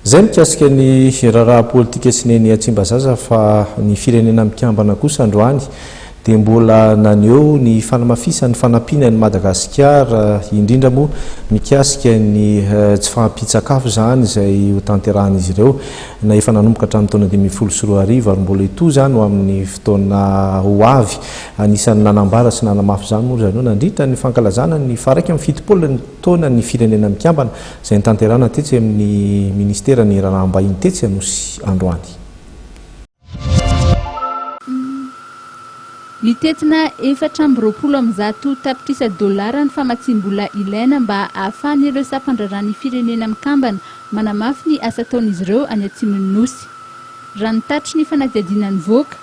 zay mikasika ny raharaha politika sy ny Tsimbazaza fa ny firenena mikambana kosa androany dia mbola naneo ny fanamafisany fanampinany Madagasikara indrindra moa mikasika ny tsy fahampitsakafo zany izay ho tanterahan'izy ireo na efa nanomboka hatramin'ny taona 2024 ary mbola ito zany ho amin'ny fotoana ho avy anisan'ny nanambara sy nanamafy zany moa zany nandritra ny fankalazana ny faraiky amin'ny fitopolo ny taona ny firenena mikambana izay nitanterahana tetsy amin'ny ministera ny raharaha-mbahiny tetsy Anosy androany. Mitetina 420 tapitrisa dolara ny famatsim-bola ilaina mba ahafahan'ireo safandrarany firenena mikambana manamafy ny asa ataon'izy ireo any Atsimon'ny Nosy. Raha nitatry ny fanadihadiana ny voaka,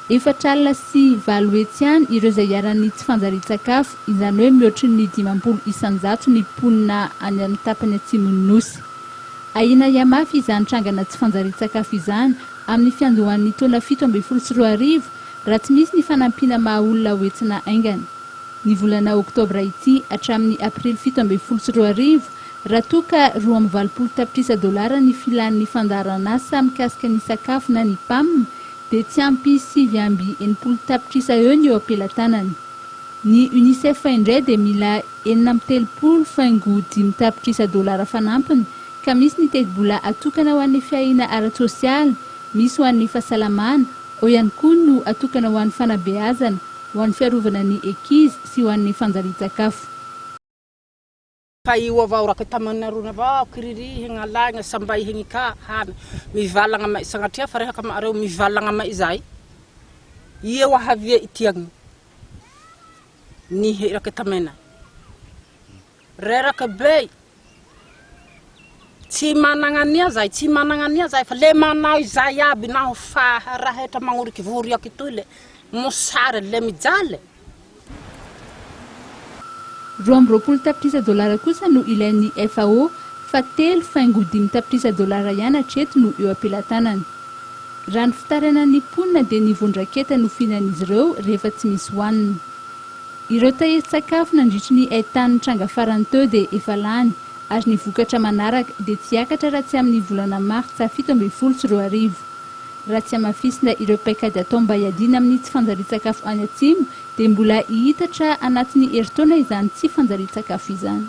409 hetsy ihany ireo izay iaran'ny tsy fanjarian-tsakafo, izany hoe mihoatry ny 500 isan-jato ny mponina any amin'ny tapany Atsimon'ny Nosy. Ahina iamafy izany trangana tsy fanjarian-tsakafo izany amin'ny fiandohan'ny taona 2017 raha tsy misy ny fanampiana maha-olona hoentina aingana. Ny volana oktobra ity hatramin'ny aprily 2017 raha toka 220 tapitrisa dolara ny filan'ny fandaharana asa mikasika ny sakafo na ny PAM dia tsy ampy 780 tapitrisa eo ny eo ampelantanany. Ny UNICEF indray dia mila 430.5 tapitrisa dolara fanampiny ka misy ny teti-bola atokana ho an'ny fiahiana ara-tsosialy, misy ho an'ny fahasalamana, ao ihany koa no atokana ho an'ny fanabeazana, ho an'ny fiarovana ny ekizy sy ho an'ny fanjarian-tsakafo. Io avao raha tamanarona avao kiriri hingalagna sambay hingika hana mivalagna mai sangatria fa rehaka mareo mivalagna mai zay ia wa havia itiagny ni hiraka tamena reraka be tsy managna zay fa le manao izay aby na fa raha eta mangoriky vory akitule mosara le mijaly 220 tapitrisa dolara kosa no ilain'ny FAO fa 3.5 tapitrisa dolara ihany hatreto no eo ampelantanany. Raha ny fitarana ny mponina dia ny vondraketa no fihinan'izy ireo rehefa tsy misy hohanina. Ireo tahirin-tsakafo nandritry ny haitany tranga farany teo dia efa lany ary ny vokatra manaraka dia tsy hiakatra raha tsy amin'ny volana martsa 2017. Raha tsy hamafisina ireo paikady atao mba hiadiana amin'ny tsy fanjarian-tsakafo any Atsimo dia mbola hihitatra anatin'ny herintaona izany tsy fanjarian-tsakafo izany.